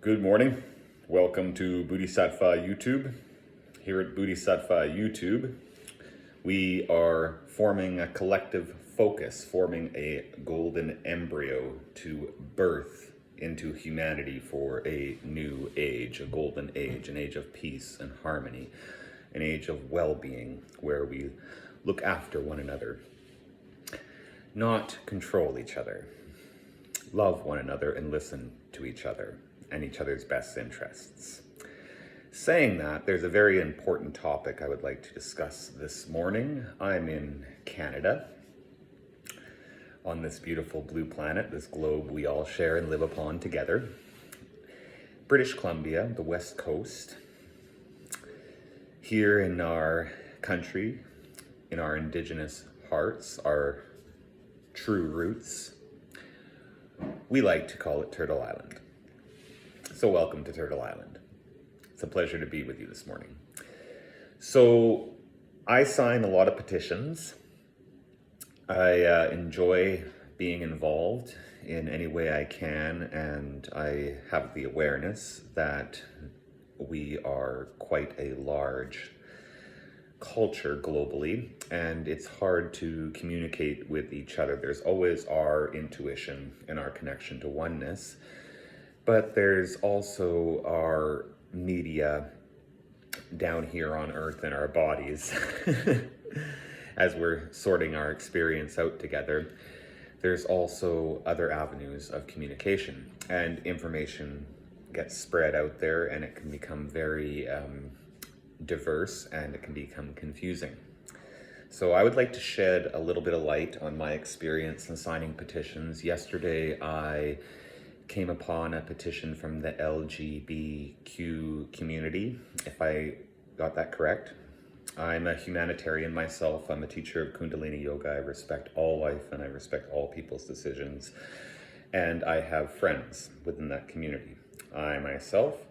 Good morning. Welcome to Bodhisattva YouTube. Here at Bodhisattva YouTube, we are forming a collective focus, forming a golden embryo to birth into humanity for a new age, a golden age, an age of peace and harmony, an age of well-being where we look after one another, not control each other, love one another and listen to each other and each other's best interests. Saying that, there's a very important topic I would like to discuss this morning. I'm in Canada, on this beautiful blue planet, this globe we all share and live upon together. British Columbia, the West Coast. Here in our country, in our Indigenous hearts, our true roots, we like to call it Turtle Island. So welcome to Turtle Island. It's a pleasure to be with you this morning. So I sign a lot of petitions. I enjoy being involved in any way I can, and I have the awareness that we are quite a large culture globally, and it's hard to communicate with each other. There's always our intuition and our connection to oneness, but there's also our media down here on earth in our bodies as we're sorting our experience out together. There's also other avenues of communication, and information gets spread out there, and it can become very diverse, and it can become confusing. So I would like to shed a little bit of light on my experience in signing petitions. Yesterday, I came upon a petition from the LGBTQ community, if I got that correct. I'm a humanitarian myself. I'm a teacher of Kundalini Yoga. I respect all life and I respect all people's decisions. And I have friends within that community. I myself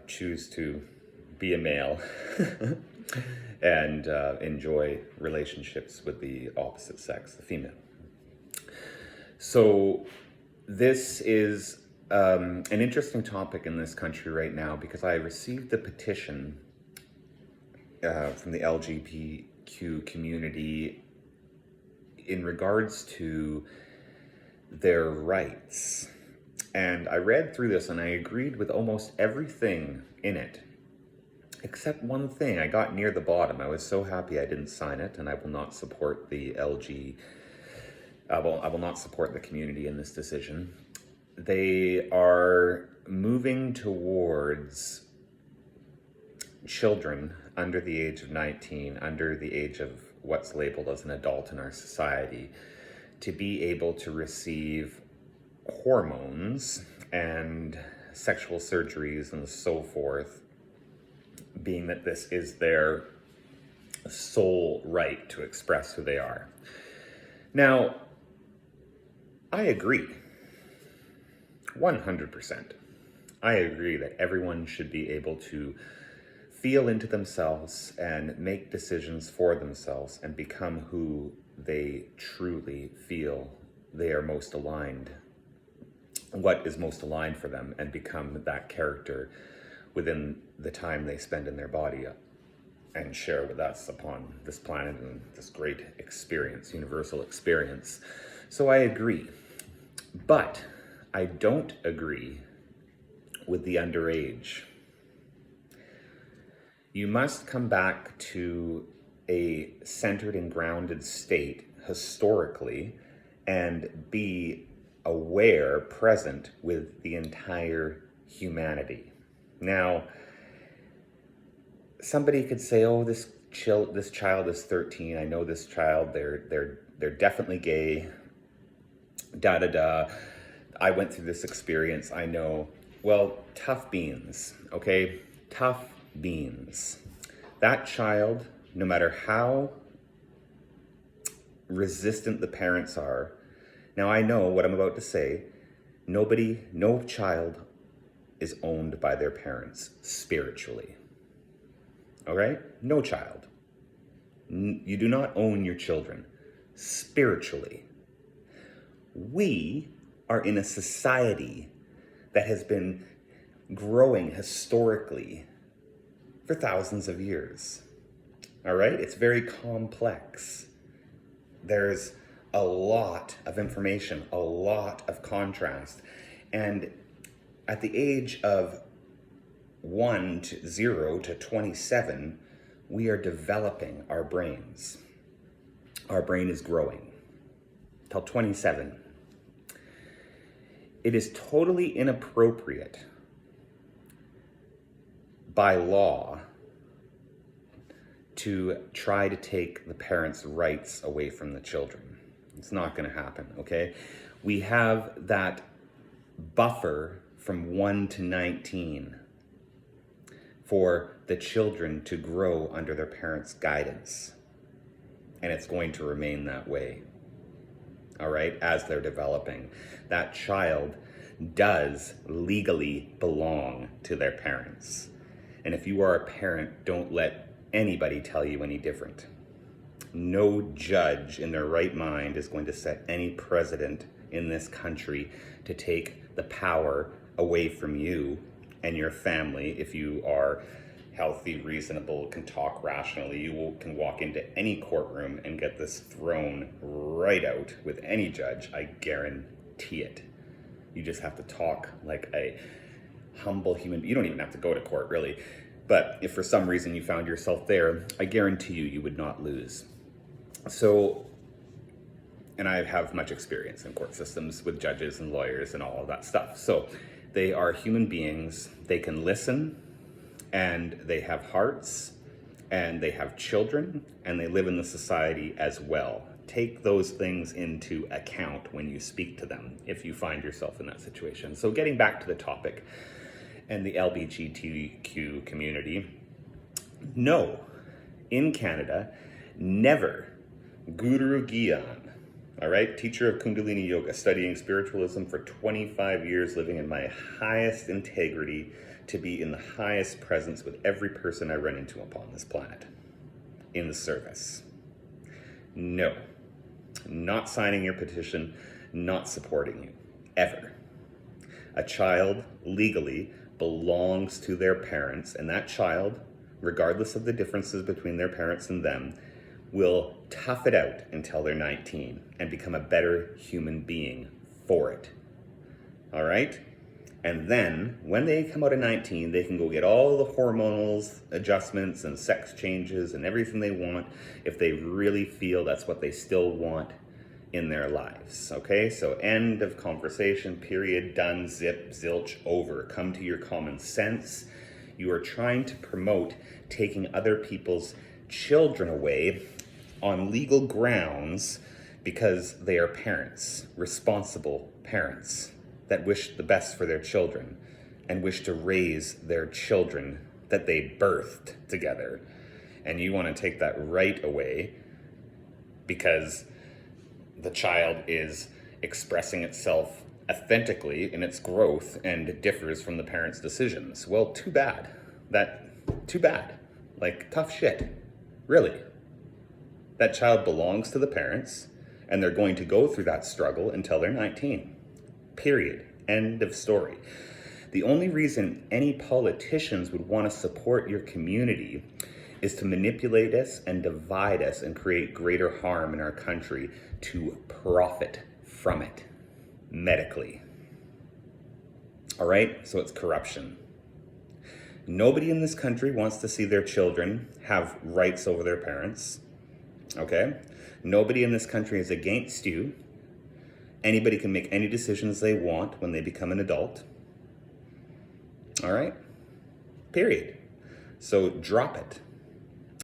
choose to be a male and enjoy relationships with the opposite sex, the female. So this is an interesting topic in this country right now because I received a petition from the LGBTQ community in regards to their rights. And I read through this and I agreed with almost everything in it, except one thing. I got near the bottom. I was so happy I didn't sign it, and I will not support the I will not support the community in this decision. They are moving towards children under the age of 19, under the age of what's labeled as an adult in our society, to be able to receive hormones and sexual surgeries and so forth, being that this is their sole right to express who they are. Now, I agree, 100%. I agree that everyone should be able to feel into themselves and make decisions for themselves and become who they truly feel they are most aligned, what is most aligned for them, and become that character within the time they spend in their body and share with us upon this planet and this great experience, universal experience. So I agree. But I don't agree with the underage. You must come back to a centered and grounded state historically and be aware, present with the entire humanity. Now, somebody could say, "Oh, this child is 13. I know this child. They're definitely gay. Da da da. I went through this experience. I know." Well, tough beans. Okay, tough beans. That child, no matter how resistant the parents are. Now I know what I'm about to say. No child is owned by their parents spiritually. All right? No child. You do not own your children spiritually. We are in a society that has been growing historically for thousands of years. All right? It's very complex. There's a lot of information, a lot of contrast. And at the age of 0 to 27, we are developing our brains. Our brain is growing till 27. It is totally inappropriate by law to try to take the parents' rights away from the children. It's not going to happen, okay? We have that buffer from 1 to 19 for the children to grow under their parents' guidance. And it's going to remain that way, all right, as they're developing. That child does legally belong to their parents. And if you are a parent, don't let anybody tell you any different. No judge in their right mind is going to set any precedent in this country to take the power away from you and your family. If you are healthy, reasonable, can talk rationally, can walk into any courtroom and get this thrown right out with any judge. I guarantee it. You just have to talk like a humble human. You don't even have to go to court, really. But if for some reason you found yourself there, I guarantee you would not lose. So, and I have much experience in court systems with judges and lawyers and all of that stuff. So they are human beings. They can listen, and they have hearts, and they have children, and they live in the society as well. Take those things into account when you speak to them if you find yourself in that situation. So getting back to the topic and the LGBTQ community, no, in Canada, never. Guru Gyan, all right, teacher of Kundalini Yoga, studying spiritualism for 25 years, living in my highest integrity to be in the highest presence with every person I run into upon this planet, in the service. No, not signing your petition, not supporting you, ever. A child legally belongs to their parents, and that child, regardless of the differences between their parents and them, will tough it out until they're 19 and become a better human being for it. All right? And then when they come out of 19, they can go get all the hormonal adjustments and sex changes and everything they want if they really feel that's what they still want in their lives. Okay? So end of conversation, period, done, zip, zilch, over. Come to your common sense. You are trying to promote taking other people's children away on legal grounds because they are parents, responsible parents that wish the best for their children and wish to raise their children that they birthed together. And you want to take that right away because the child is expressing itself authentically in its growth and it differs from the parents' decisions. Well, too bad. Too bad. Like, tough shit. Really. That child belongs to the parents, and they're going to go through that struggle until they're 19. Period. End of story. The only reason any politicians would want to support your community is to manipulate us and divide us and create greater harm in our country to profit from it medically. All right? So it's corruption. Nobody in this country wants to see their children have rights over their parents. Okay? Nobody in this country is against you. Anybody can make any decisions they want when they become an adult. All right? Period. So drop it.